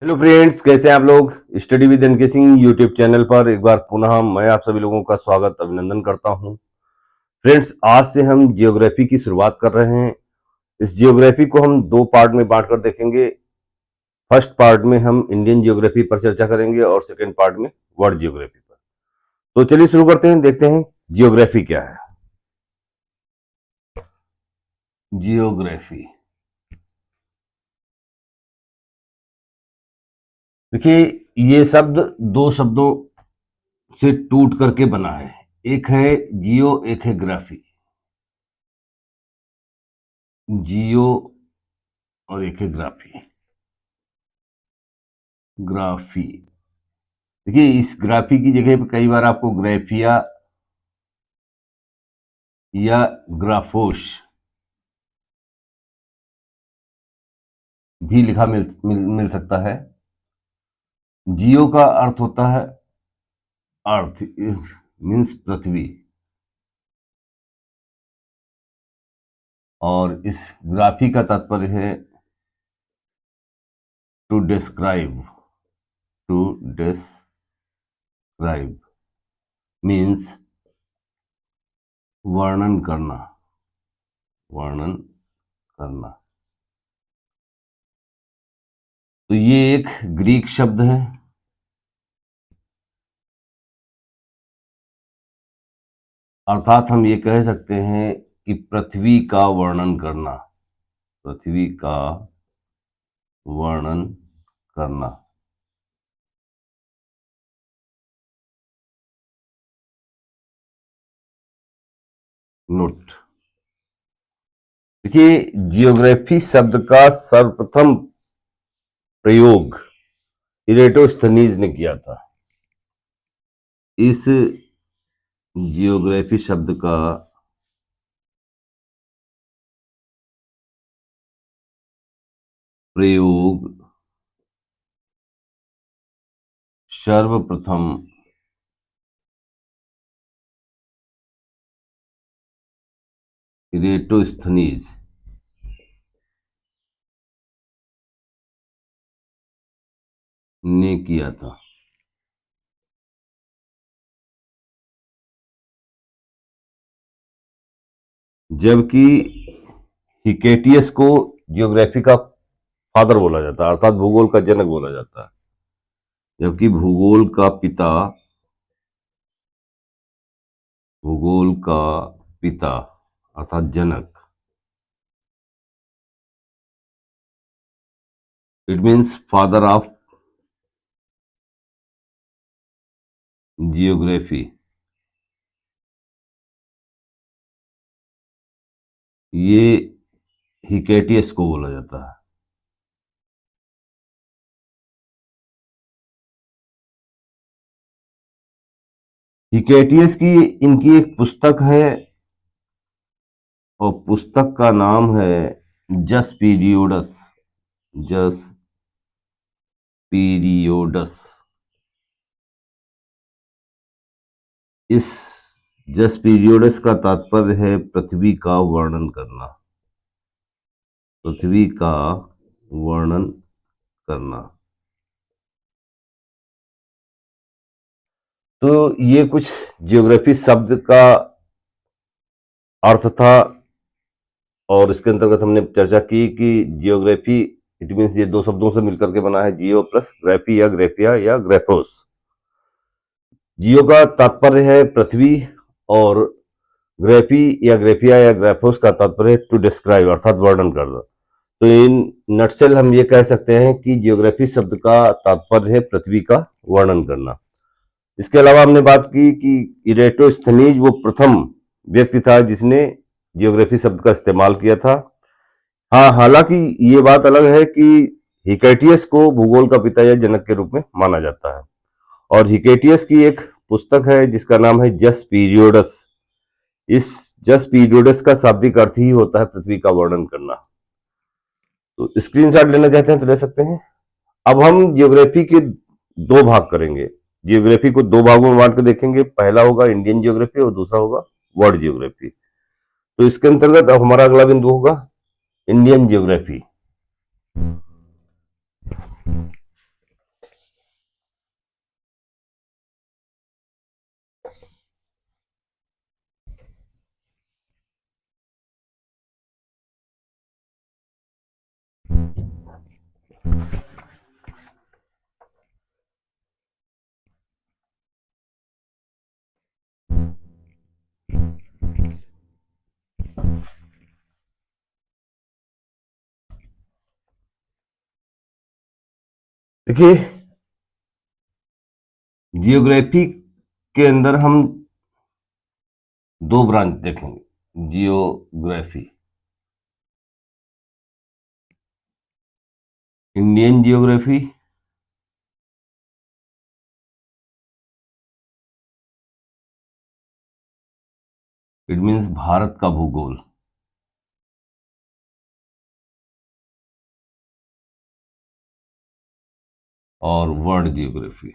Hello friends, कैसे हैं आप लोग। Study with NK Singh YouTube channel पर एक बार पुनः मैं आप सभी लोगों का स्वागत अभिनंदन करता हूं। फ्रेंड्स, आज से हम जियोग्राफी की शुरुआत कर रहे हैं। इस जियोग्राफी को हम दो पार्ट में बांटकर देखेंगे। फर्स्ट पार्ट में हम इंडियन जियोग्राफी पर चर्चा करेंगे और सेकेंड पार्ट में वर्ल्ड जियोग्राफी पर। तो चलिए शुरू करते हैं, देखते हैं जियोग्राफी क्या है। जियोग्राफी, देखिए, ये शब्द दो शब्दों से टूट करके बना है। एक है जियो, एक है ग्राफी। जियो और एक है ग्राफी। ग्राफी, देखिए, इस ग्राफी की जगह पे कई बार आपको ग्राफिया या ग्राफोस भी लिखा मिल सकता है। जियो का अर्थ होता है अर्थ, मीन्स पृथ्वी, और इस ग्राफी का तात्पर्य है to describe. To describe means वर्णन करना। वर्णन करना। तो ये एक ग्रीक शब्द है। अर्थात हम ये कह सकते हैं कि पृथ्वी का वर्णन करना। पृथ्वी का वर्णन करना। नोट, देखिए, जियोग्राफी शब्द का सर्वप्रथम प्रयोग इरेटोस्थनीज ने किया था। इस जियोग्राफी शब्द का प्रयोग सर्वप्रथम इरेटोस्थनीज ने किया था। जबकि हिकेटियस को जियोग्राफी का फादर बोला जाता है, अर्थात भूगोल का जनक बोला जाता है। जबकि भूगोल का पिता अर्थात जनक, it means father of geography, ये हिकेटियस को बोला जाता है। हिकेटियस की इनकी एक पुस्तक है और पुस्तक का नाम है जस पीरियोडस। जस पीरियोडस। इस जस पीरियोडस का तात्पर्य है पृथ्वी का वर्णन करना। पृथ्वी का वर्णन करना। तो ये कुछ जियोग्राफी शब्द का अर्थ था, और इसके अंतर्गत हमने चर्चा की कि जियोग्राफी, इट मीन्स, ये दो शब्दों से मिलकर के बना है, जियो प्लस ग्राफी या ग्रेफिया या ग्रेफोस। जियो का तात्पर्य है पृथ्वी, और ग्रेफी या ग्रेफिया या ग्रेफोस का तात्पर्य है टू डिस्क्राइब, अर्थात वर्णन करना। तो इन नटसेल हम ये कह सकते हैं कि जियोग्राफी शब्द का तात्पर्य है पृथ्वी का वर्णन करना। इसके अलावा हमने बात की कि इरेटोस्थनीज वो प्रथम व्यक्ति था जिसने जियोग्राफी शब्द का इस्तेमाल किया था। हाँ, हालांकि ये बात अलग है कि हिकेटियस को भूगोल का पिता या जनक के रूप में माना जाता है, और हिकेटियस की एक पुस्तक है जिसका नाम है जस पीरियोडस। इस जस पीरियोडस का शाब्दिक अर्थ ही होता है पृथ्वी का वर्णन करना। तो स्क्रीनशॉट लेना चाहते हैं तो ले सकते हैं। अब हम जियोग्राफी के दो भाग करेंगे। जियोग्राफी को दो भागों में बांट के देखेंगे। पहला होगा इंडियन जियोग्राफी और दूसरा होगा वर्ल्ड जियोग्राफी। तो इसके अंतर्गत अब हमारा अगला बिंदु होगा इंडियन जियोग्राफी। देखिए, जियोग्राफी के अंदर हम दो ब्रांच देखेंगे। Geography, Indian geography, it means Bharat का भूगोल, और वर्ल्ड जियोग्राफी,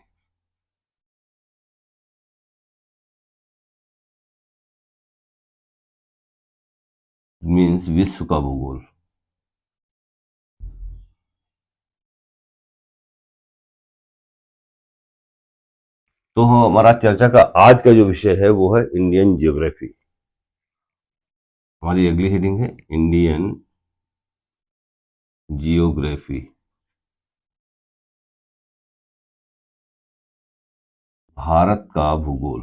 मीन्स विश्व का भूगोल। तो हमारा चर्चा का आज का जो विषय है वो है इंडियन जियोग्राफी। हमारी अगली हेडिंग है इंडियन जियोग्राफी, भारत का भूगोल।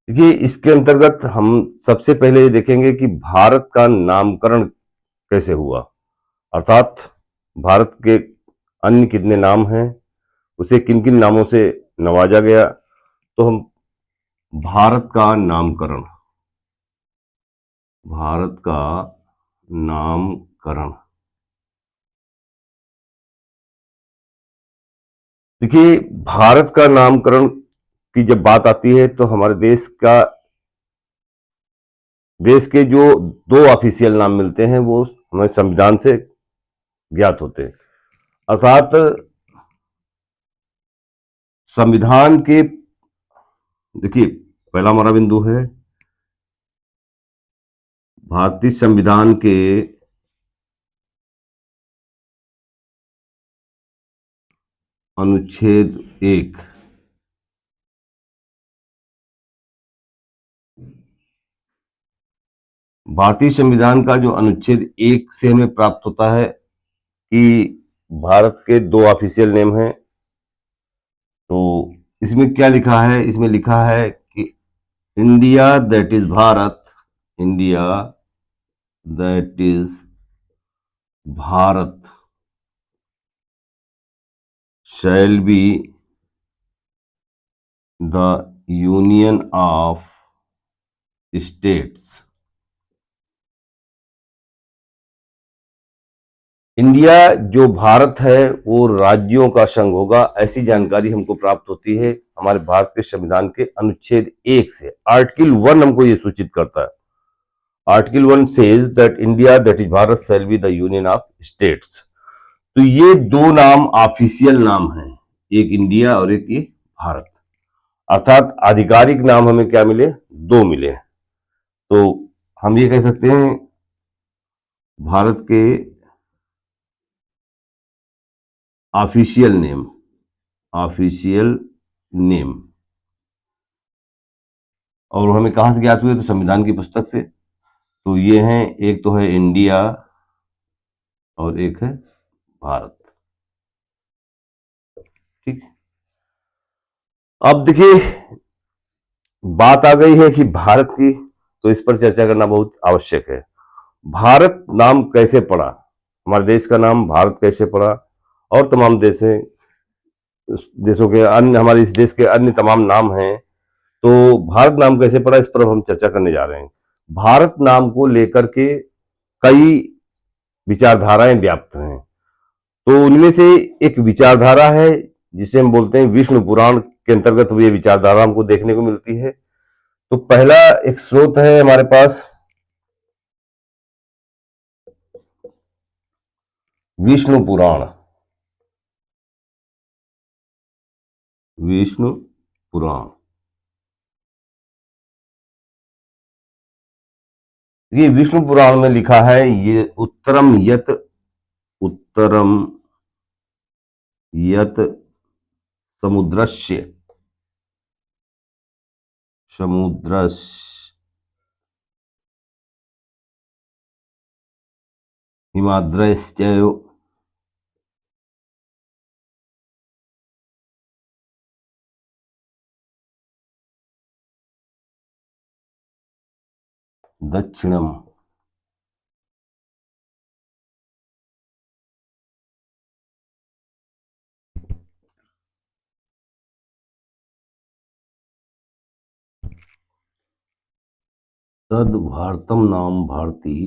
देखिए, इसके अंतर्गत हम सबसे पहले ये देखेंगे कि भारत का नामकरण कैसे हुआ, अर्थात भारत के अन्य कितने नाम हैं, उसे किन किन नामों से नवाजा गया। तो हम भारत का नामकरण, भारत का नामकरण, देखिए, भारत का नामकरण की जब बात आती है तो हमारे देश के जो दो ऑफिशियल नाम मिलते हैं वो हमें संविधान से ज्ञात होते हैं। अर्थात संविधान के, देखिए, पहला हमारा बिंदु है भारतीय संविधान के अनुच्छेद 1, भारतीय संविधान का जो अनुच्छेद 1 से हमें प्राप्त होता है कि भारत के दो ऑफिशियल नेम हैं। तो इसमें क्या लिखा है, इसमें लिखा है कि India that is Bharat, India that is Bharat shall be the union of states। India जो भारत है वो राज्यों का संघ होगा, ऐसी जानकारी हमको प्राप्त होती है हमारे भारतीय संविधान के अनुच्छेद 1 से। आर्टिकल 1 हमको ये सूचित करता है। Article 1 says that India that is Bharat shall be the union of states. तो ये दो नाम ऑफिशियल नाम हैं, एक इंडिया और एक ये भारत। अर्थात आधिकारिक नाम हमें क्या मिले, दो मिले। तो हम ये कह सकते हैं भारत के ऑफिशियल नेम, ऑफिशियल नेम, और हमें कहां से ज्ञात हुए, तो संविधान की पुस्तक से। तो ये हैं, एक तो है इंडिया और एक है भारत। ठीक, अब देखिए, बात आ गई है कि भारत की, तो इस पर चर्चा करना बहुत आवश्यक है। भारत नाम कैसे पड़ा, हमारे देश का नाम भारत कैसे पड़ा, और तमाम देशों के अन्य, हमारे इस देश के अन्य तमाम नाम हैं, तो भारत नाम कैसे पड़ा, इस पर हम चर्चा करने जा रहे हैं। भारत नाम को लेकर के कई विचारधाराएं व्याप्त हैं। तो उनमें से एक विचारधारा है जिसे हम बोलते हैं विष्णु पुराण के अंतर्गत ये विचारधारा हमको देखने को मिलती है। तो पहला एक स्रोत है हमारे पास विष्णु पुराण, विष्णु पुराण। ये विष्णु पुराण में लिखा है, ये उत्तरम यत समुद्रस्य, समुद्रस्य हिमाद्रश्चैव दक्षिणम तद भारतम नाम भारती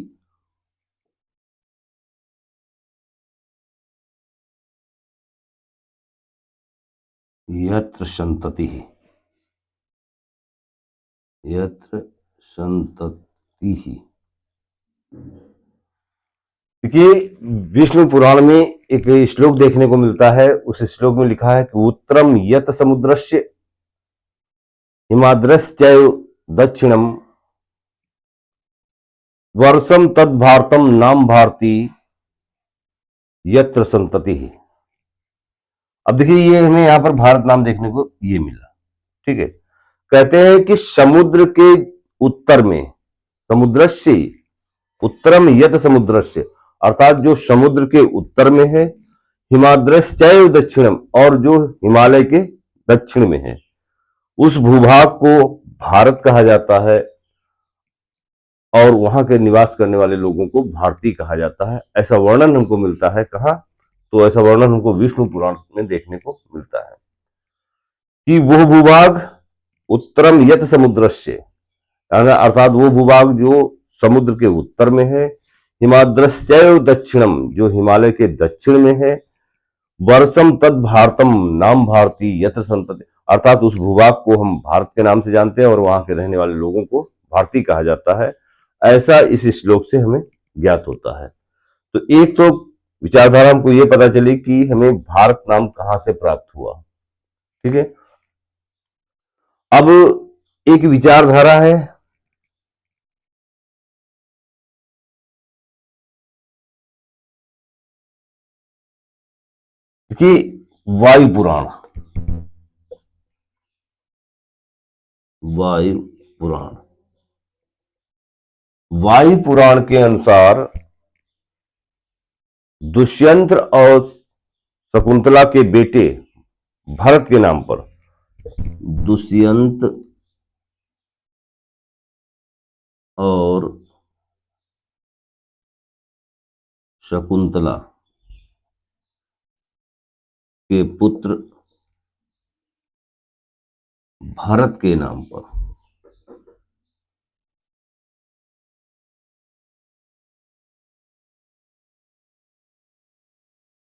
यत्र संतति यत्र संतति। देखिए, विष्णु पुराण में एक श्लोक देखने को मिलता है। उस श्लोक में लिखा है कि उत्तरम यत समुद्रस्य हिमाद्रश्चैव दक्षिणम वर्षम तद भारतम नाम भारती यत्र संतति। अब देखिए, ये हमें यहां पर भारत नाम देखने को ये मिला। ठीक है, कहते हैं कि समुद्र के उत्तर में, समुद्रस्य उत्तरम यत समुद्रस्य, अर्थात जो समुद्र के उत्तर में है, हिमाद्रश्चैव दक्षिणम, और जो हिमालय के दक्षिण में है, उस भूभाग को भारत कहा जाता है और वहां के निवास करने वाले लोगों को भारतीय कहा जाता है। ऐसा वर्णन हमको मिलता है। कहा? तो ऐसा वर्णन हमको विष्णु पुराण में देखने को मिलता है कि वह भूभाग उत्तरम यत समुद्रस्य, अर्थात वो भूभाग जो समुद्र के उत्तर में है, हिमाद्रश्चैव दक्षिणम, जो हिमालय के दक्षिण में है, वर्षम तद भारतम नाम भारती यत्र संतति, अर्थात उस भूभाग को हम भारत के नाम से जानते हैं और वहां के रहने वाले लोगों को भारतीय कहा जाता है। ऐसा इस श्लोक से हमें ज्ञात होता है। तो एक तो विचारधारा हमको ये पता चली कि हमें भारत नाम कहां से प्राप्त हुआ। ठीक है, अब एक विचारधारा है कि वायु पुराण, वायु पुराण, वायु पुराण के अनुसार दुष्यंत और शकुंतला के बेटे भरत के नाम पर, दुष्यंत और शकुंतला के पुत्र भरत के नाम पर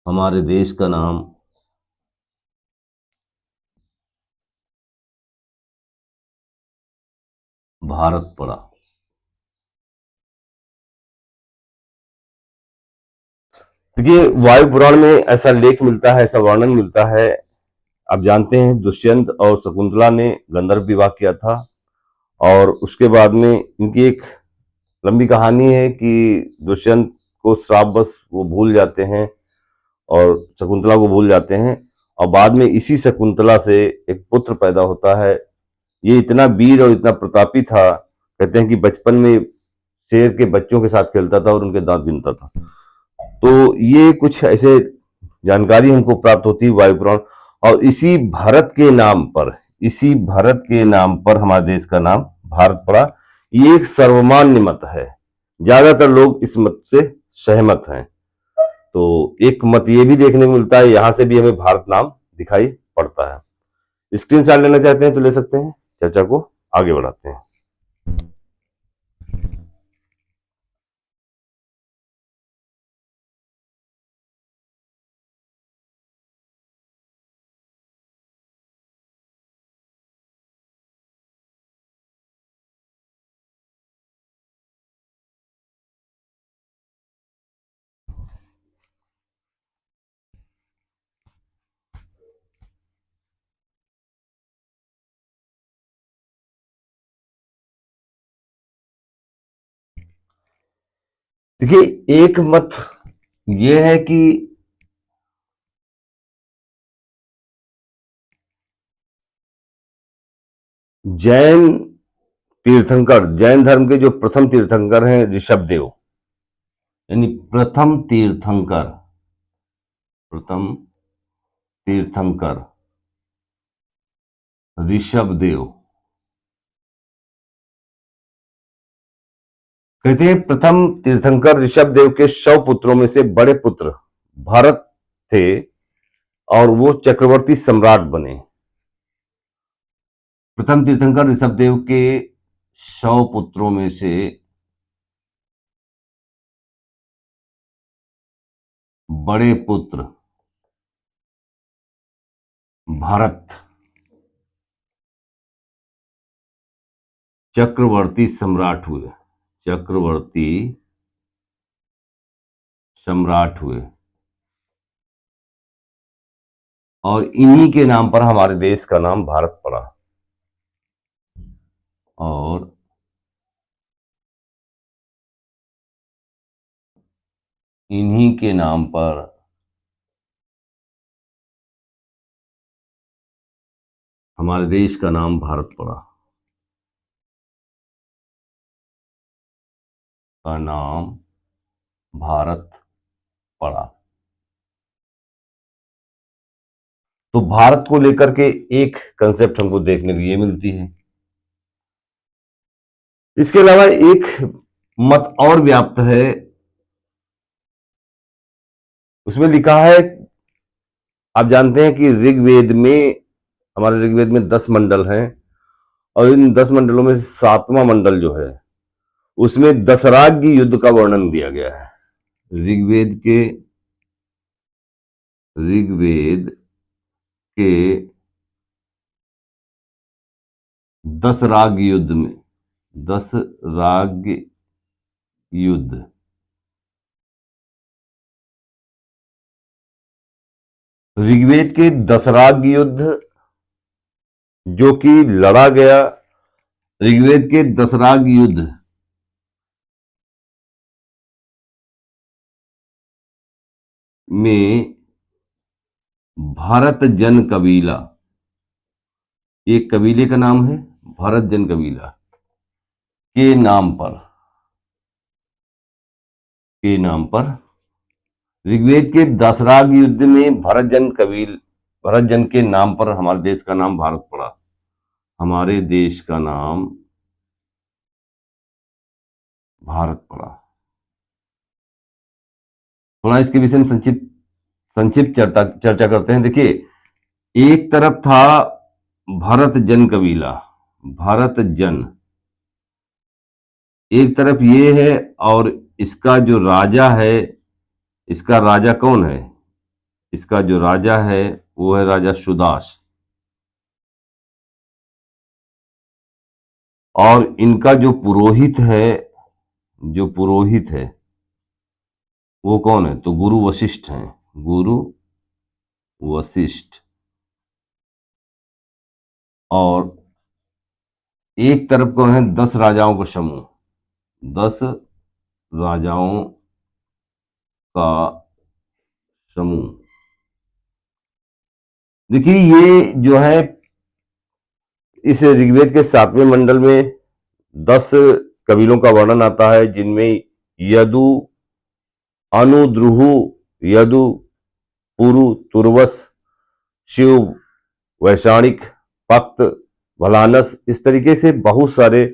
हमारे देश का नाम भारत पड़ा। देखिए, वायु पुराण में ऐसा लेख मिलता है, ऐसा वर्णन मिलता है। आप जानते हैं दुष्यंत और शकुंतला ने गंधर्व विवाह किया था और उसके बाद में इनकी एक लंबी कहानी है कि दुष्यंत को श्रापवश वो भूल जाते हैं और शकुंतला को भूल जाते हैं और बाद में इसी शकुंतला से एक पुत्र पैदा होता है। ये इतना वीर और इतना प्रतापी था, कहते हैं कि बचपन में शेर के बच्चों के साथ खेलता था और उनके दांत गिनता था। तो ये कुछ ऐसे जानकारी हमको प्राप्त होती है वायु पुराण, और इसी भरत के नाम पर, इसी भरत के नाम पर हमारे देश का नाम भारत पड़ा। ये एक सर्वमान्य मत है, ज्यादातर लोग इस मत से सहमत हैं। तो एक मत ये भी देखने को मिलता है, यहां से भी हमें भारत नाम दिखाई पड़ता है। स्क्रीनशॉट लेना चाहते हैं तो ले सकते हैं, चर्चा को आगे बढ़ाते हैं। देखिए, एक मत ये है कि जैन तीर्थंकर, जैन धर्म के जो प्रथम तीर्थंकर हैं ऋषभदेव, यानी प्रथम तीर्थंकर ऋषभदेव। कहते हैं प्रथम तीर्थंकर ऋषभदेव के 100 पुत्रों में से बड़े पुत्र भरत थे और वो चक्रवर्ती सम्राट बने। प्रथम तीर्थंकर ऋषभदेव के 100 पुत्रों में से बड़े पुत्र भरत चक्रवर्ती सम्राट हुए और इन्हीं के नाम पर हमारे देश का नाम भारत पड़ा। और इन्हीं के नाम पर हमारे देश का नाम भारत पड़ा। का नाम भारत पड़ा। तो भारत को लेकर के एक कंसेप्ट हमको देखने को ये मिलती है। इसके अलावा एक मत और व्याप्त है, उसमें लिखा है, आप जानते हैं कि हमारे ऋग्वेद में 10 मंडल हैं और इन 10 मंडलों में 7वां मंडल जो है उसमें दशराग्य युद्ध का वर्णन दिया गया है। ऋग्वेद के दशराग्य युद्ध ऋग्वेद के दशराग्य युद्ध जो कि लड़ा गया, ऋग्वेद के दशराग्य युद्ध में भरत जन कबीला, एक कबीले का नाम है भरत जन कबीला के नाम पर ऋग्वेद के दशराग्य युद्ध में भरत जन के नाम पर हमारे देश का नाम भारत पड़ा। हमारे देश का नाम भारत पड़ा। थोड़ा इसके विषय में संक्षिप्त चर्चा करते हैं। देखिए, एक तरफ था भरत जन कबीला, भरत जन एक तरफ ये है, और इसका जो राजा है, इसका राजा कौन है? इसका जो राजा है वो है राजा सुदास, और इनका जो पुरोहित है वो कौन है? तो गुरु वशिष्ठ हैं, गुरु वशिष्ठ। और एक तरफ कौन है? 10 राजाओं का समूह, 10 राजाओं का समूह। देखिए, ये जो है इस ऋग्वेद के 7वें मंडल में 10 कबीलों का वर्णन आता है, जिनमें यदु, अनु, द्रुहु, यदु, पुरु, तुर्वस, शिव, वैशाणिक, पक्त, भलानस, इस तरीके से बहुत सारे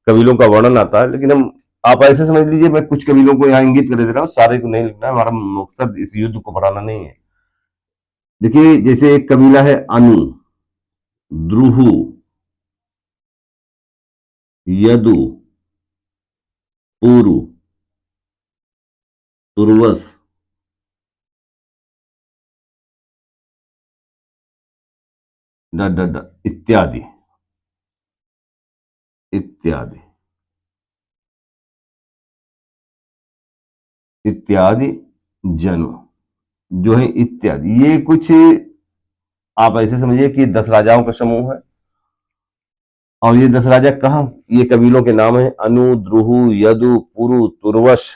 कबीलों का वर्णन आता है। लेकिन आप ऐसे समझ लीजिए, मैं कुछ कबीलों को यहाँ इंगित कर दे रहा हूँ, सारे को नहीं लिखना है, हमारा मकसद इस युद्ध को बढ़ाना नहीं है। देखिए, जैसे एक कबीला है अनु, द्रुहु, यदु, पुरु, तुर्वस, इत्यादि जनो जो है इत्यादि। ये कुछ आप ऐसे समझिए कि 10 राजाओं का समूह है, और ये 10 राजा कहाँ, ये कबीलों के नाम है अनु, द्रुहु, यदु, पुरु, तुर्वस।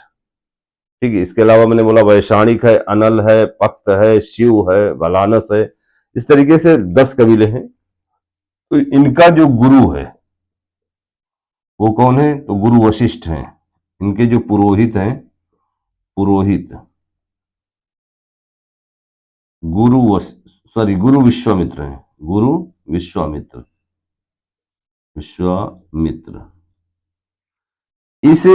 ठीक है, इसके अलावा मैंने बोला वैशाणिक है, अनल है, पक्त है, शिव है, भलानस है, इस तरीके से 10 कबीले हैं। तो इनका जो गुरु है वो कौन है? तो गुरु वशिष्ठ हैं। इनके जो पुरोहित हैं पुरोहित, गुरु विश्वामित्र हैं, गुरु विश्वामित्र, विश्वामित्र। इस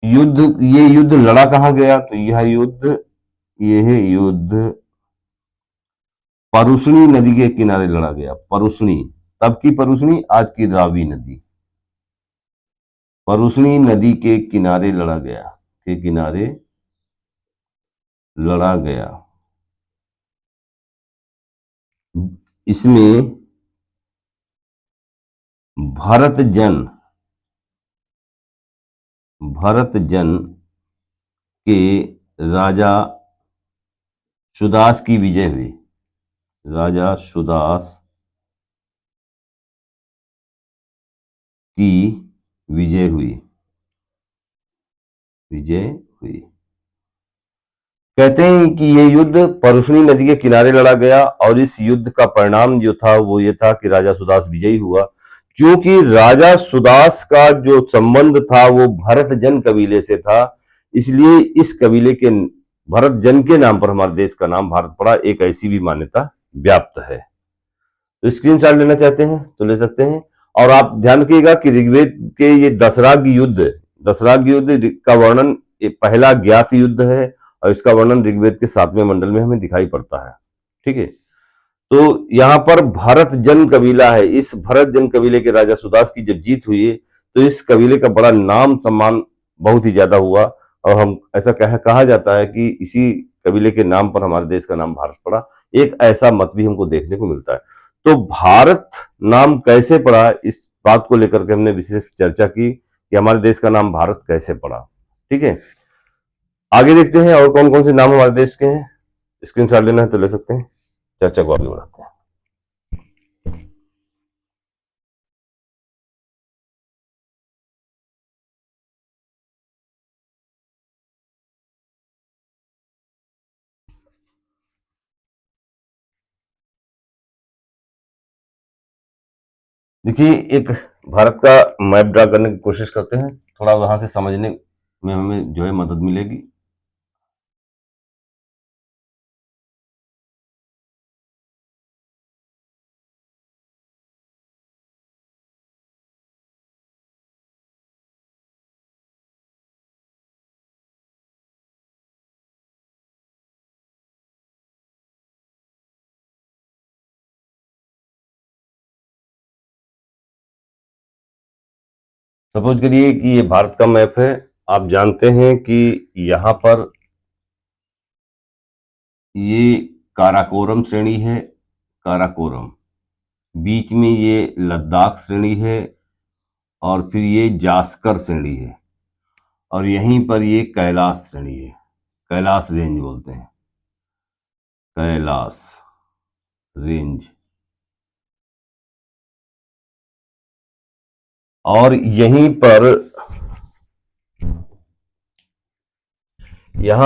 ये युद्ध लड़ा कहां गया? तो यह युद्ध परुष्णी नदी के किनारे लड़ा गया। परुष्णी, तब की परुष्णी, आज की रावी नदी। परुष्णी नदी के किनारे लड़ा गया, के किनारे लड़ा गया। इसमें भरत जन के राजा सुदास की विजय हुई। राजा सुदास की विजय हुई। कहते हैं कि यह युद्ध परुष्णी नदी के किनारे लड़ा गया और इस युद्ध का परिणाम जो था वो ये था कि राजा सुदास विजयी हुआ। क्योंकि राजा सुदास का जो संबंध था वो भरत जन कबीले से था, इसलिए इस कबीले के भरत जन के नाम पर हमारे देश का नाम भारत पड़ा। एक ऐसी भी मान्यता व्याप्त है। तो स्क्रीनशॉट लेना चाहते हैं तो ले सकते हैं। और आप ध्यान रखिएगा कि ऋग्वेद के ये दशराग युद्ध का वर्णन पहला ज्ञात युद्ध है और इसका वर्णन ऋग्वेद के 7वें मंडल में हमें दिखाई पड़ता है। ठीक है, तो यहां पर भरत जन कबीला है। इस भरत जन कबीले के राजा सुदास की जब जीत हुई तो इस कबीले का बड़ा नाम सम्मान बहुत ही ज्यादा हुआ और हम ऐसा कहा जाता है कि इसी कबीले के नाम पर हमारे देश का नाम भारत पड़ा। एक ऐसा मत भी हमको देखने को मिलता है। तो भारत नाम कैसे पड़ा, इस बात को लेकर के हमने विशेष चर्चा की कि हमारे देश का नाम भारत कैसे पड़ा। ठीक है, आगे देखते हैं और कौन कौन से नाम हमारे देश के हैं। स्क्रीनशॉट लेना है तो ले सकते हैं। चर्चा को आगे बढ़ाते हैं। देखिए, एक भारत का मैप ड्रा करने की कोशिश करते हैं, थोड़ा वहां से समझने में हमें जो है मदद मिलेगी। सपोज करिए कि ये भारत का मैप है। आप जानते हैं कि यहां पर ये काराकोरम श्रेणी है, काराकोरम, बीच में ये लद्दाख श्रेणी है और फिर ये जास्कर श्रेणी है और यहीं पर ये कैलाश श्रेणी है। कैलाश रेंज बोलते हैं, कैलाश रेंज। और यहां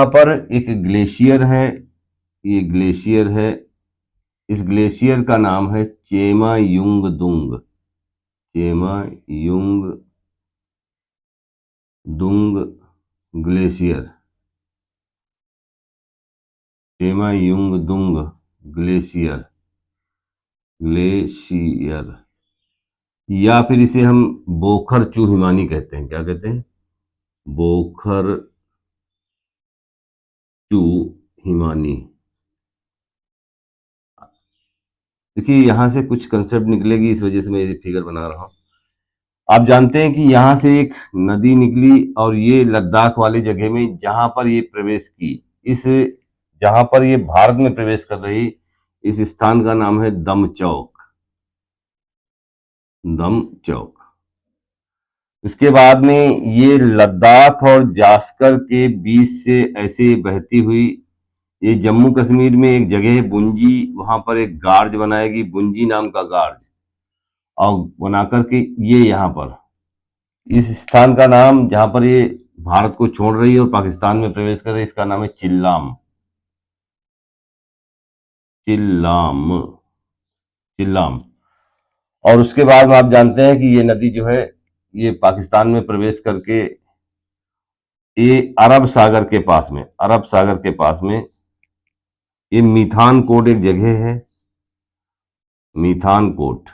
पर एक ग्लेशियर है, ये ग्लेशियर है। इस ग्लेशियर का नाम है चेमायुंगदुंग, चेमायुंगदुंग ग्लेशियर, चेमायुंगदुंग ग्लेशियर, या फिर इसे हम बोखरचू हिमानी कहते हैं। क्या कहते हैं? बोखरचू हिमानी। देखिए, यहां से कुछ कंसेप्ट निकलेगी, इस वजह से मैं ये फिगर बना रहा हूं। आप जानते हैं कि यहां से एक नदी निकली और ये लद्दाख वाली जगह में जहां पर ये प्रवेश की, इस जहां पर ये भारत में प्रवेश कर रही, इस स्थान का नाम है दमचौक, दमचौक। इसके बाद में ये लद्दाख और जास्कर के बीच से ऐसे बहती हुई ये जम्मू कश्मीर में एक जगह है बुंजी, वहां पर एक गार्ज बनाएगी, बुंजी नाम का गार्ज, और बना करके ये यहाँ पर इस स्थान का नाम जहां पर ये भारत को छोड़ रही है और पाकिस्तान में प्रवेश कर रही है, इसका नाम है चिल्लाम, चिल्लाम, चिल्लाम। और उसके बाद में आप जानते हैं कि ये नदी जो है ये पाकिस्तान में प्रवेश करके ये अरब सागर के पास में, अरब सागर के पास में ये मीथान कोट एक जगह है, मीथान कोट,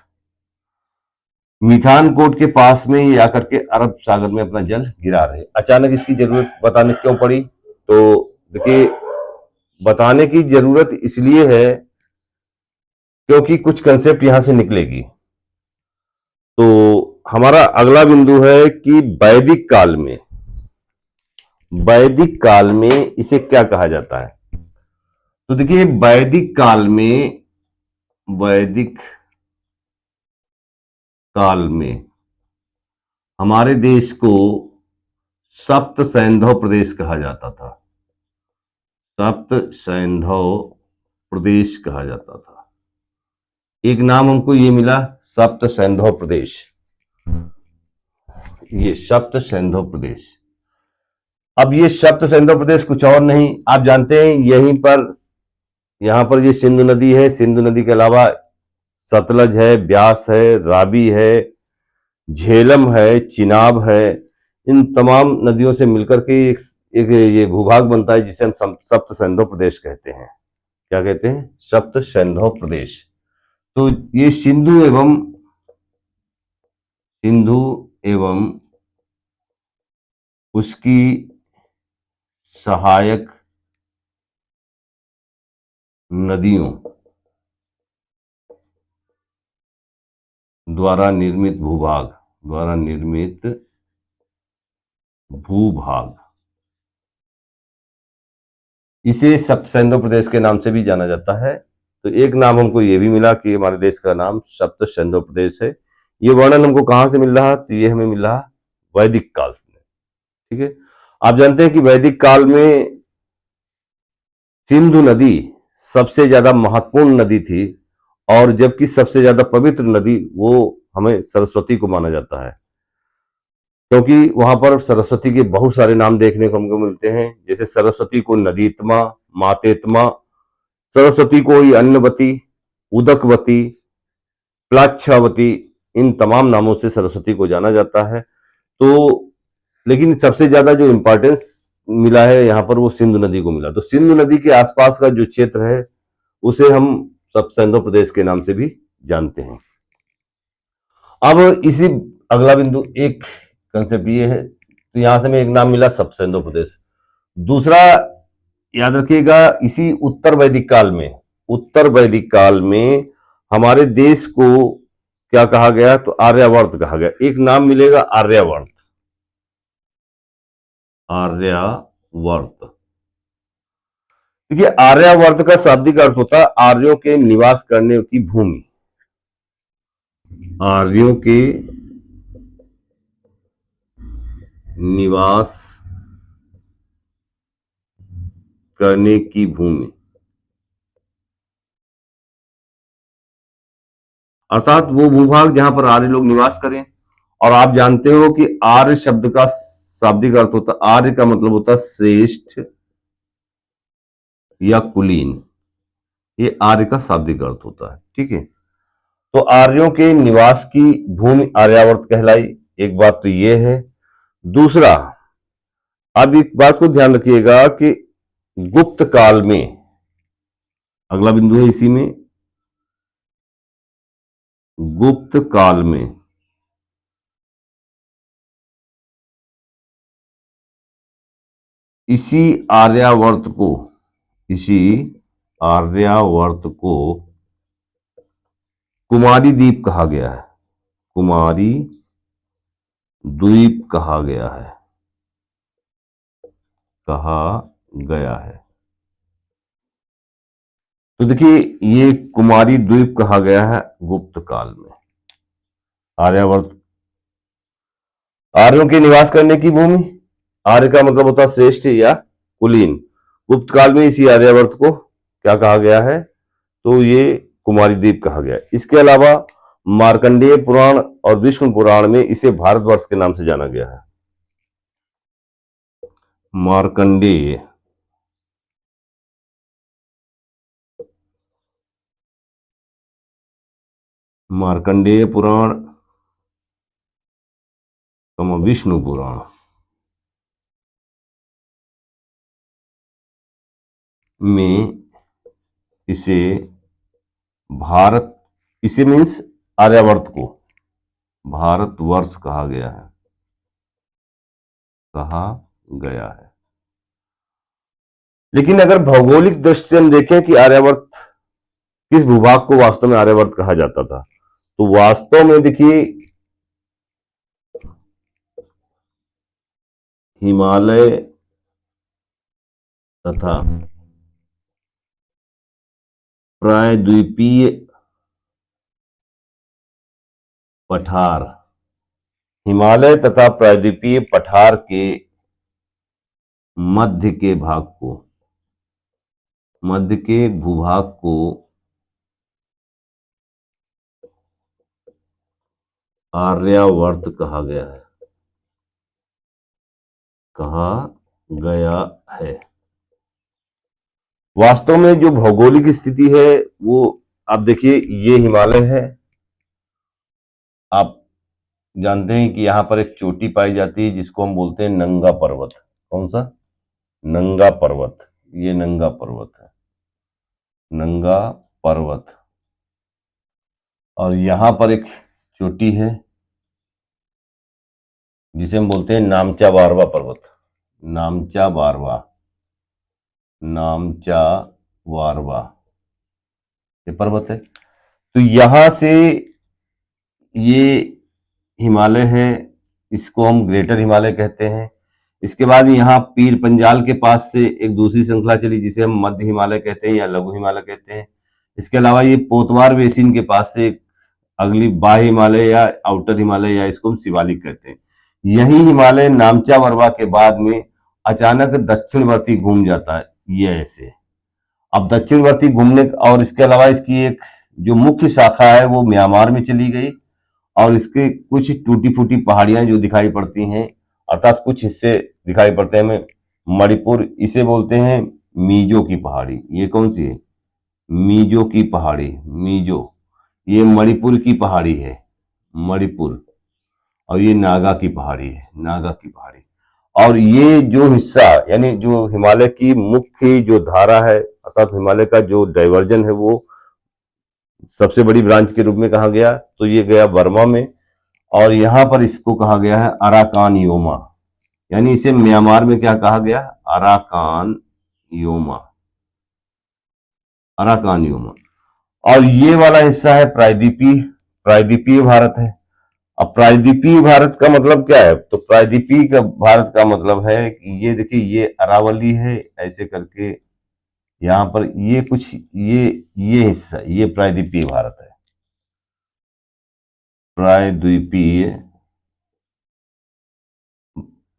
मीथान कोट के पास में ये आकर के अरब सागर में अपना जल गिरा रहे। अचानक इसकी जरूरत बताने क्यों पड़ी? तो देखिए, बताने की जरूरत इसलिए है क्योंकि कुछ कंसेप्ट यहां से निकलेगी। तो हमारा अगला बिंदु है कि वैदिक काल में, वैदिक काल में इसे क्या कहा जाता है? तो देखिए, वैदिक काल में, वैदिक काल में हमारे देश को सप्त सैंधव प्रदेश कहा जाता था, सप्त सैंधव प्रदेश कहा जाता था। एक नाम हमको ये मिला, सप्त सैंधव प्रदेश, ये सप्त सैंधव प्रदेश। अब ये सप्त सैंधव प्रदेश कुछ और नहीं, आप जानते हैं यहीं पर, यहां पर ये सिंधु नदी है, सिंधु नदी के अलावा सतलज है, ब्यास है, रावी है, झेलम है, चिनाब है। इन तमाम नदियों से मिलकर के एक ये भूभाग बनता है जिसे हम सप्त सैंधव प्रदेश कहते हैं। क्या कहते हैं? सप्त सैंधव प्रदेश। तो ये सिंधु एवं उसकी सहायक नदियों द्वारा निर्मित भूभाग, द्वारा निर्मित भूभाग, इसे सप्त सैंधव प्रदेश के नाम से भी जाना जाता है। तो एक नाम हमको ये भी मिला कि हमारे देश का नाम सप्त सैंधव प्रदेश है। ये वर्णन हमको कहां से मिल रहा? तो ये हमें मिल रहा वैदिक काल में। ठीक है, आप जानते हैं कि वैदिक काल में सिंधु नदी सबसे ज्यादा महत्वपूर्ण नदी थी, और जबकि सबसे ज्यादा पवित्र नदी वो हमें सरस्वती को माना जाता है, क्योंकि वहां पर सरस्वती के बहुत सारे नाम देखने को हमको मिलते हैं। जैसे सरस्वती को नदीत्मा, मातेत्मा, सरस्वती को ही अन्नवती, उदकवती, प्लाच्छावती, इन तमाम नामों से सरस्वती को जाना जाता है। तो लेकिन सबसे ज्यादा जो इंपॉर्टेंस मिला है यहाँ पर वो सिंधु नदी को मिला। तो सिंधु नदी के आसपास का जो क्षेत्र है उसे हम सप्त सैंधव प्रदेश के नाम से भी जानते हैं। अब इसी अगला बिंदु, एक कंसेप्ट ये है, तो यहां से में एक नाम मिला सप्त सैंधव प्रदेश। दूसरा याद रखिएगा, इसी उत्तर वैदिक काल में, उत्तर वैदिक काल में हमारे देश को क्या कहा गया? तो आर्यावर्त कहा गया। एक नाम मिलेगा आर्यावर्त, आर्यावर्त। देखिए, आर्यावर्त का शाब्दिक अर्थ होता है आर्यों के निवास करने की भूमि, आर्यों के निवास करने की भूमि, अर्थात वो भूभाग जहां पर आर्य लोग निवास करें। और आप जानते हो कि आर्य शब्द का शाब्दिक अर्थ होता, आर्य का मतलब होता है श्रेष्ठ या कुलीन, ये आर्य का शाब्दिक अर्थ होता है। ठीक है, तो आर्यों के निवास की भूमि आर्यावर्त कहलाई। एक बात तो ये है। दूसरा, अब एक बात को ध्यान रखिएगा कि गुप्त काल में, अगला बिंदु है इसी में, गुप्त काल में इसी आर्यावर्त को, इसी आर्यावर्त को कुमारी द्वीप कहा गया है, कुमारी द्वीप कहा गया है, कहा गया है। तो देखिए, ये कुमारी द्वीप कहा गया है गुप्त काल में। आर्यावर्त, आर्यों के निवास करने की भूमि, आर्य का मतलब होता है श्रेष्ठ या कुलीन। गुप्त काल में इसी आर्यावर्त को क्या कहा गया है? तो ये कुमारी द्वीप कहा गया है। इसके अलावा मार्कंडेय पुराण और विष्णु पुराण में इसे भारतवर्ष के नाम से जाना गया है। मार्कंडेय, मार्कंडेय पुराण, विष्णु पुराण, में इसे इसे मीन्स आर्यावर्त को भारतवर्ष कहा गया है, लेकिन अगर भौगोलिक दृष्टि से हम देखें कि आर्यावर्त किस भूभाग को वास्तव में आर्यावर्त कहा जाता था, तो वास्तव में देखिए हिमालय तथा प्रायद्वीपीय पठार, हिमालय तथा प्रायद्वीपीय पठार के मध्य के भूभाग को आर्यावर्त कहा गया है। वास्तव में जो भौगोलिक स्थिति है वो आप देखिए, ये हिमालय है, आप जानते हैं कि यहां पर एक चोटी पाई जाती है जिसको हम बोलते हैं नंगा पर्वत। कौन सा? नंगा पर्वत। ये नंगा पर्वत है, नंगा पर्वत। और यहां पर एक चोटी है जिसे हम बोलते हैं नामचा बारवा पर्वत, नामचा वारवा ये पर्वत है। तो यहां से ये हिमालय है, इसको हम ग्रेटर हिमालय कहते हैं। इसके बाद यहाँ पीर पंजाल के पास से एक दूसरी श्रृंखला चली जिसे हम मध्य हिमालय कहते हैं या लघु हिमालय कहते हैं। इसके अलावा ये पोतवार बेसिन के पास से अगली बाह्य हिमालय या आउटर हिमालय या इसको हम शिवालिक कहते हैं। यही हिमालय नामचा वरवा के बाद में अचानक दक्षिणवर्ती घूम जाता है, ये ऐसे। अब दक्षिणवर्ती घूमने और इसके अलावा इसकी एक जो मुख्य शाखा है वो म्यांमार में चली गई और इसके कुछ टूटी फूटी पहाड़ियां जो दिखाई पड़ती हैं, अर्थात कुछ हिस्से दिखाई पड़ते हैं हमें मणिपुर, इसे बोलते हैं मीजो की पहाड़ी। ये कौन सी है? मीजो की पहाड़ी, मीजो। ये मणिपुर की पहाड़ी है, मणिपुर। और ये नागा की पहाड़ी है, नागा की पहाड़ी। और ये जो हिस्सा यानी जो हिमालय की मुख्य जो धारा है, अर्थात हिमालय का जो डाइवर्जन है वो सबसे बड़ी ब्रांच के रूप में कहा गया, तो ये गया बर्मा में। और यहां पर इसको कहा गया है अराकान योमा, यानी इसे म्यांमार में क्या कहा गया? Arakan Yoma, Arakan Yoma. और ये वाला हिस्सा है प्रायद्वीपीय भारत है। अब प्रायद्वीपीय भारत का मतलब क्या है? तो प्रायद्वीपीय का भारत का मतलब है कि ये देखिए, ये अरावली है ऐसे करके, यहां पर ये कुछ ये हिस्सा, ये प्रायद्वीपीय भारत है, प्रायद्वीपीय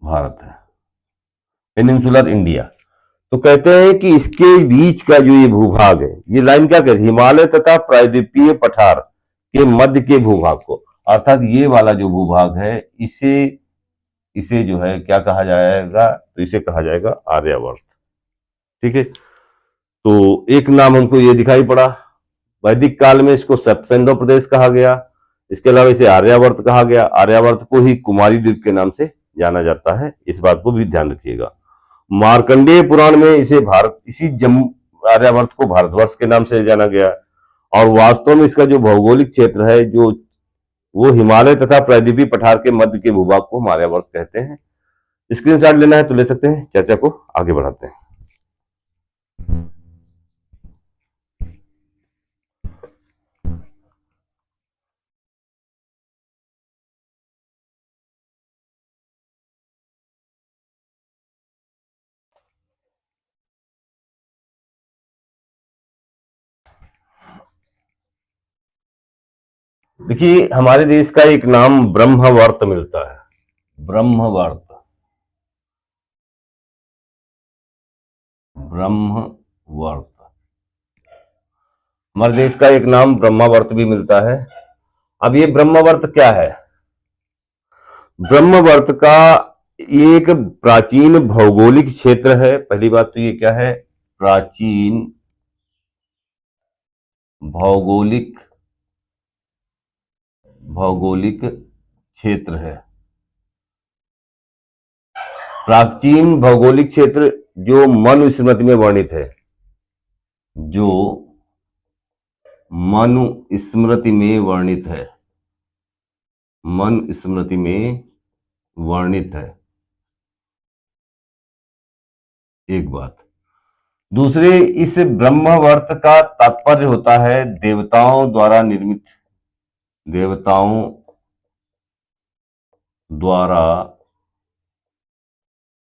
भारत है, पेनिनसुलर इंडिया। तो कहते हैं कि इसके बीच का जो ये भूभाग है, ये लाइन क्या कहती है? हिमालय तथा प्रायद्वीपीय पठार के मध्य के भूभाग को, अर्थात ये वाला जो भूभाग है इसे जो है क्या कहा जाएगा? तो इसे कहा जाएगा आर्यावर्त। ठीक है, तो एक नाम हमको ये दिखाई पड़ा। वैदिक काल में इसको सप्तसेंधो प्रदेश कहा गया, इसके अलावा इसे आर्यावर्त कहा गया। आर्यावर्त को ही कुमारी द्वीप के नाम से जाना जाता है, इस बात को भी ध्यान रखिएगा। मार्कंडेय पुराण में इसी जम्मू आर्यावर्त को भारतवर्ष के नाम से जाना गया। और वास्तव में इसका जो भौगोलिक क्षेत्र है जो वो हिमालय तथा प्रायद्वीपीय पठार के मध्य के भूभाग को हम आर्यावर्त कहते हैं। स्क्रीनशॉट लेना है तो ले सकते हैं, चर्चा को आगे बढ़ाते हैं। देखिए, हमारे देश का एक नाम ब्रह्मवर्त मिलता है, ब्रह्मवर्त, ब्रह्मवर्त। हमारे देश का एक नाम ब्रह्मावर्त भी मिलता है। अब ये ब्रह्मवर्त क्या है? ब्रह्मवर्त का एक प्राचीन भौगोलिक क्षेत्र है। पहली बात तो ये क्या है? प्राचीन भौगोलिक क्षेत्र है। प्राचीन भौगोलिक क्षेत्र जो मनुस्मृति में वर्णित है, जो मनुस्मृति में वर्णित है, मनुस्मृति में वर्णित है। एक बात। दूसरे, इस ब्रह्मावर्त का तात्पर्य होता है देवताओं द्वारा निर्मित, देवताओं द्वारा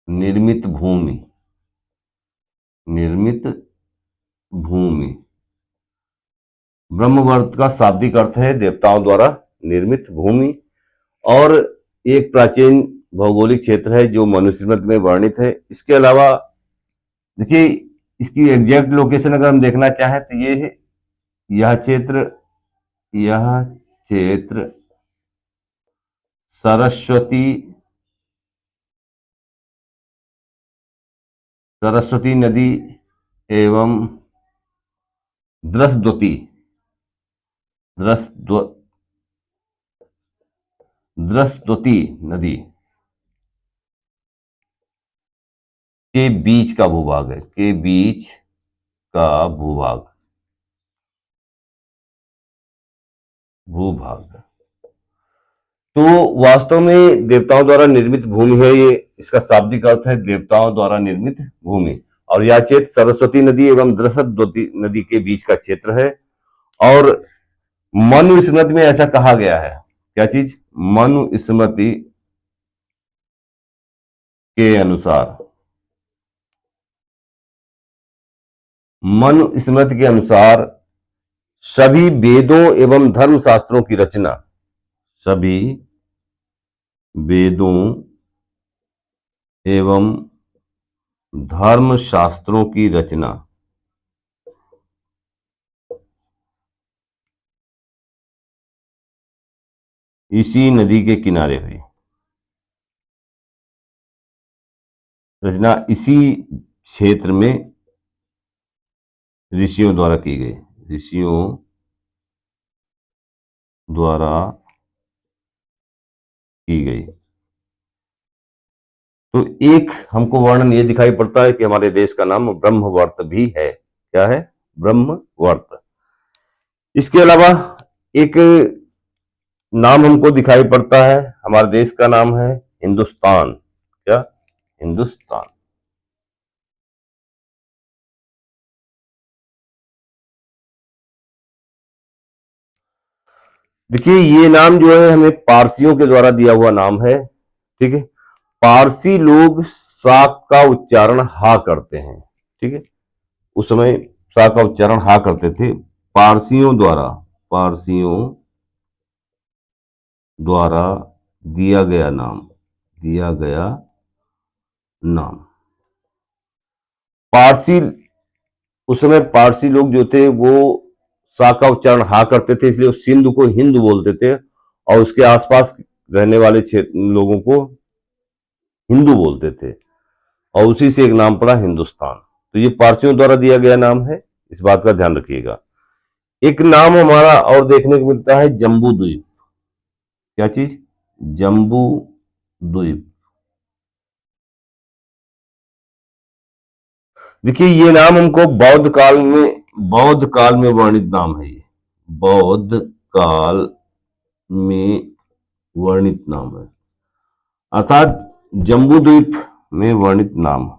निर्मित भूमि, निर्मित भूमि। ब्रह्मवर्त का शाब्दिक अर्थ है देवताओं द्वारा निर्मित भूमि, और एक प्राचीन भौगोलिक क्षेत्र है जो मनुस्मृति में वर्णित है। इसके अलावा देखिए, इसकी एग्जैक्ट लोकेशन अगर हम देखना चाहें तो ये है, यह क्षेत्र सरस्वती नदी एवं द्रसद्वती नदी के बीच का भूभाग है, के बीच का भूभाग है। तो वास्तव में देवताओं द्वारा निर्मित भूमि है ये, इसका शाब्दिक अर्थ है देवताओं द्वारा निर्मित भूमि। और यह क्षेत्र सरस्वती नदी एवं द्रसद्वती नदी के बीच का क्षेत्र है। और मनुस्मृति में ऐसा कहा गया है, क्या चीज? मनुस्मृति के अनुसार, मनुस्मृति के अनुसार सभी वेदों एवं धर्म शास्त्रों की रचना, सभी वेदों एवं धर्म शास्त्रों की रचना इसी नदी के किनारे हुई। रचना इसी क्षेत्र में ऋषियों द्वारा की गई, ऋषियों द्वारा की गई। तो एक हमको वर्णन ये दिखाई पड़ता है कि हमारे देश का नाम ब्रह्मवर्त भी है। क्या है? ब्रह्मवर्त। इसके अलावा एक नाम हमको दिखाई पड़ता है, हमारे देश का नाम है हिंदुस्तान। क्या? हिंदुस्तान। देखिए, ये नाम जो है हमें पारसियों के द्वारा दिया हुआ नाम है। ठीक है, पारसी लोग सा का उच्चारण हा करते हैं। ठीक है, उस समय सा का उच्चारण हा करते थे। पारसियों द्वारा दिया गया नाम पारसी, उस समय पारसी लोग जो थे वो सा का उच्चारण हा करते थे, इसलिए उस सिंधु को हिंद बोलते थे और उसके आसपास रहने वाले क्षेत्र लोगों को हिंदू बोलते थे, और उसी से एक नाम पड़ा हिंदुस्तान। तो ये पारसियों द्वारा दिया गया नाम है, इस बात का ध्यान रखिएगा। एक नाम हमारा और देखने को मिलता है जम्बू द्वीप। क्या चीज? जम्बू द्वीप। देखिए, ये नाम हमको बौद्ध काल में वर्णित नाम है। ये बौद्ध काल में वर्णित नाम है, अर्थात जम्बू द्वीप में वर्णित नाम।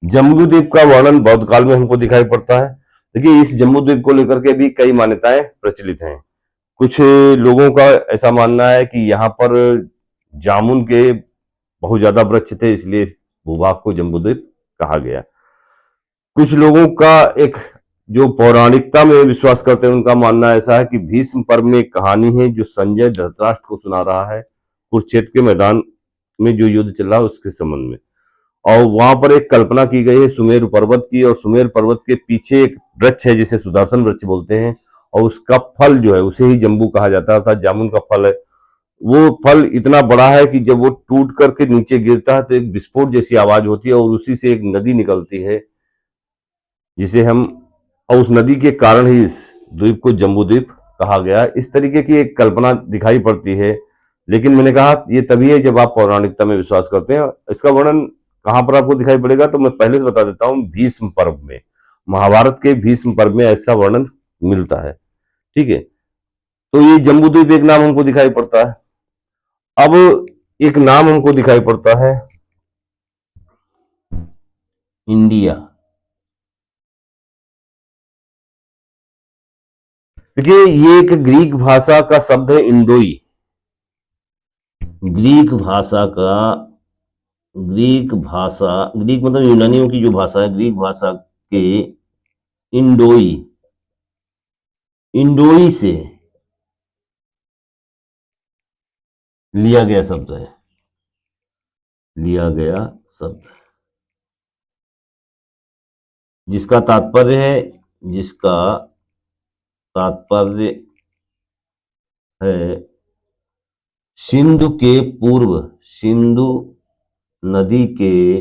जम्बू द्वीप का वर्णन बौद्ध काल में हमको दिखाई पड़ता है। देखिए, इस जम्बू द्वीप को लेकर के भी कई मान्यताएं प्रचलित हैं। कुछ लोगों का ऐसा मानना है कि यहाँ पर जामुन के बहुत ज्यादा वृक्ष थे, इसलिए भूभाग को जम्बू द्वीप कहा गया। कुछ लोगों का एक जो पौराणिकता में विश्वास करते हैं, उनका मानना ऐसा है कि भीष्म पर्व में एक कहानी है जो संजय धृतराष्ट्र को सुना रहा है, कुरुक्षेत्र के मैदान में जो युद्ध चल रहा है उसके संबंध में। और वहां पर एक कल्पना की गई है सुमेरु पर्वत की, और सुमेर पर्वत के पीछे एक वृक्ष है जिसे सुदर्शन वृक्ष बोलते हैं, और उसका फल जो है उसे ही जम्बू कहा जाता है, अर्थात जामुन का फल है। वो फल इतना बड़ा है कि जब वो टूट करके नीचे गिरता है तो एक विस्फोट जैसी आवाज होती है, और उसी से एक नदी निकलती है जिसे हम, और उस नदी के कारण ही इस द्वीप को जम्बू द्वीप कहा गया। इस तरीके की एक कल्पना दिखाई पड़ती है, लेकिन मैंने कहा ये तभी है जब आप पौराणिकता में विश्वास करते हैं। इसका वर्णन कहां पर आपको दिखाई पड़ेगा, तो मैं पहले से बता देता हूं, भीष्म पर्व में। महाभारत के भीष्म पर्व में ऐसा वर्णन मिलता है। ठीक है, तो ये जम्बूद्वीप एक नाम हमको दिखाई पड़ता है। अब एक नाम हमको दिखाई पड़ता है इंडिया। देखिए, ये एक ग्रीक भाषा का शब्द है इंडोई। ग्रीक भाषा का, ग्रीक मतलब यूनानियों की जो भाषा है, ग्रीक भाषा के इंडोई, इंडोई से लिया गया शब्द है, लिया गया शब्द है, जिसका तात्पर्य है सिंधु के पूर्व, सिंधु नदी के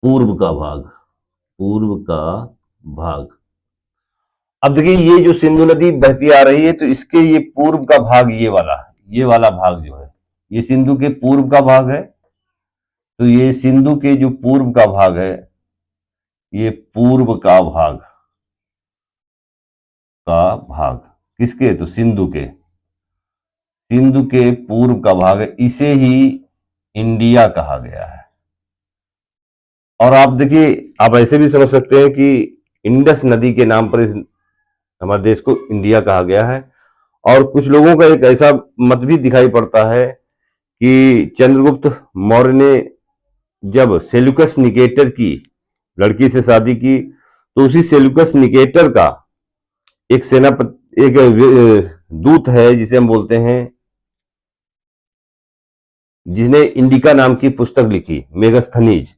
पूर्व का भाग, पूर्व का भाग। अब देखिए, ये जो सिंधु नदी बहती आ रही है, तो इसके ये पूर्व का भाग, ये वाला भाग जो है, ये सिंधु के पूर्व का भाग है। तो ये सिंधु के जो पूर्व का भाग है, ये पूर्व का भाग किसके? तो सिंधु के, सिंधु के पूर्व का भाग है, इसे ही इंडिया कहा गया है। और आप देखिए, आप ऐसे भी समझ सकते हैं कि इंडस नदी के नाम पर इस हमारे देश को इंडिया कहा गया है। और कुछ लोगों का एक ऐसा मत भी दिखाई पड़ता है कि चंद्रगुप्त मौर्य ने जब सेल्यूकस निकेटर की लड़की से शादी की, तो उसी सेल्यूकस निकेटर का एक सेनापति, एक दूत है जिसे हम बोलते हैं, जिसने इंडिका नाम की पुस्तक लिखी, मेगस्थनीज।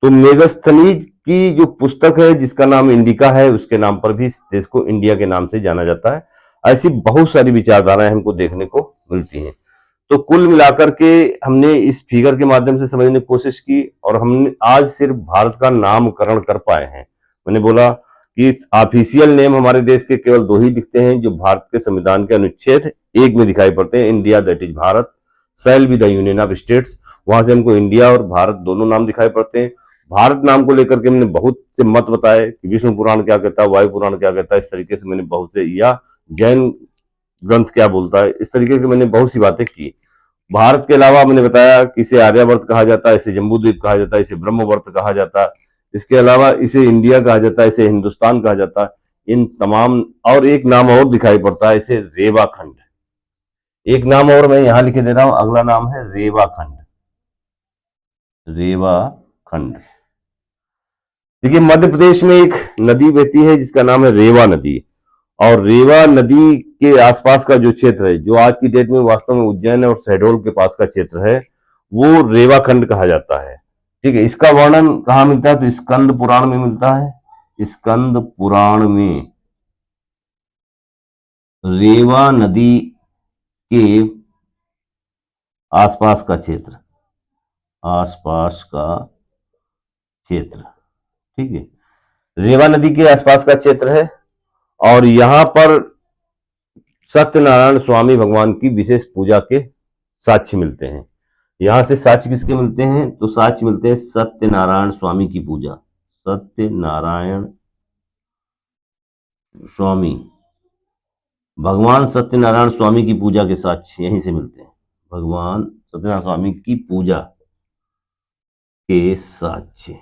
तो मेगस्थनीज की जो पुस्तक है, जिसका नाम इंडिका है, उसके नाम पर भी इस देश को इंडिया के नाम से जाना जाता है। ऐसी बहुत सारी विचारधाराएं हमको देखने को मिलती हैं। तो कुल मिलाकर के हमने इस फिगर के माध्यम से समझने की कोशिश की, और हमने आज सिर्फ भारत का नामकरण कर पाए हैं। मैंने बोला कि ऑफिशियल नेम हमारे देश के केवल 2 ही दिखते हैं, जो भारत के संविधान के अनुच्छेद 1 में दिखाई पड़ते हैं, India that is Bharat shall be the union of states. वहां से हमको इंडिया और भारत दोनों नाम दिखाई पड़ते हैं। भारत नाम को लेकर के मैंने बहुत से मत बताए कि विष्णु पुराण क्या कहता है, वायु पुराण क्या कहता है, इस तरीके से मैंने बहुत से, या जैन ग्रंथ क्या बोलता है, इस तरीके की मैंने बहुत सी बातें की। भारत के अलावा मैंने बताया कि इसे आर्यावर्त कहा जाता है, इसे जम्बूद्वीप कहा जाता है, इसे ब्रह्मवर्त कहा जाता है, इसके अलावा इसे इंडिया कहा जाता है, इसे हिंदुस्तान कहा जाता है, इन तमाम। और एक नाम और दिखाई पड़ता है, इसे रेवाखंड। एक नाम और मैं यहां लिखे दे रहा हूं, अगला नाम है रेवाखंड, रेवाखंड। देखिए, मध्य प्रदेश में एक नदी बहती है जिसका नाम है रेवा नदी, और रेवा नदी के आसपास का जो क्षेत्र है, जो आज की डेट में वास्तव में उज्जैन और शहडोल के पास का क्षेत्र है, वो रेवाखंड कहा जाता है। ठीक है, इसका वर्णन कहाँ मिलता है? तो स्कंद पुराण में मिलता है। स्कंद पुराण में रेवा नदी के आसपास का क्षेत्र, आसपास का क्षेत्र, ठीक है, रेवा नदी के आसपास का क्षेत्र है। और यहां पर सत्यनारायण स्वामी भगवान की विशेष पूजा के साक्ष्य मिलते हैं। यहां से साक्ष्य किसके मिलते हैं? तो साक्ष्य मिलते हैं सत्यनारायण स्वामी की पूजा, सत्यनारायण स्वामी, भगवान सत्यनारायण स्वामी की पूजा के साक्ष्य यहीं से मिलते हैं। भगवान सत्यनारायण स्वामी की पूजा के साक्ष्य,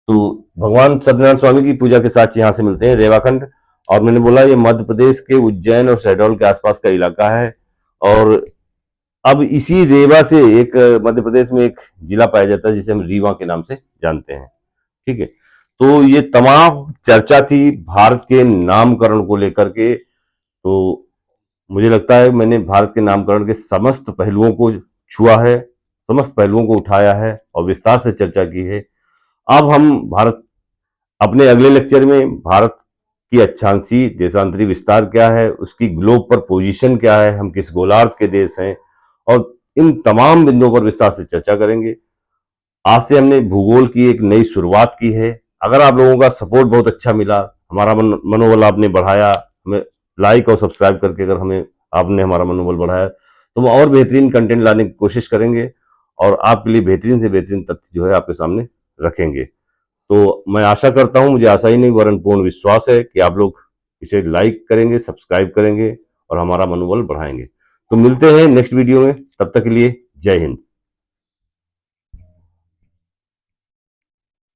तो भगवान सत्यनारायण स्वामी की पूजा के साक्ष्य यहां से मिलते हैं, रेवाखंड। और मैंने बोला ये मध्य प्रदेश के उज्जैन और शहडोल के आसपास का इलाका है। और अब इसी रेवा से एक मध्य प्रदेश में एक जिला पाया जाता है जिसे हम रीवा के नाम से जानते हैं। ठीक है, तो ये तमाम चर्चा थी भारत के नामकरण को लेकर के। तो मुझे लगता है मैंने भारत के नामकरण के समस्त पहलुओं को छुआ है, समस्त पहलुओं को उठाया है और विस्तार से चर्चा की है। अब हम अपने अगले लेक्चर में भारत की अक्षांशीय देशांतरी विस्तार क्या है, उसकी ग्लोब पर पोजीशन क्या है, हम किस गोलार्ध के देश हैं, और इन तमाम बिंदुओं पर विस्तार से चर्चा करेंगे। आज से हमने भूगोल की एक नई शुरुआत की है। अगर आप लोगों का सपोर्ट बहुत अच्छा मिला, हमारा मनोबल आपने बढ़ाया, हमें लाइक और सब्सक्राइब करके अगर आपने हमारा मनोबल बढ़ाया, तो हम और बेहतरीन कंटेंट लाने की कोशिश करेंगे और आपके लिए बेहतरीन से बेहतरीन तथ्य जो है आपके सामने रखेंगे। तो मैं आशा करता हूं, मुझे आशा ही नहीं वरन पूर्ण विश्वास है कि आप लोग इसे लाइक करेंगे, सब्सक्राइब करेंगे और हमारा मनोबल बढ़ाएंगे। तो मिलते हैं नेक्स्ट वीडियो में, तब तक के लिए जय हिंद।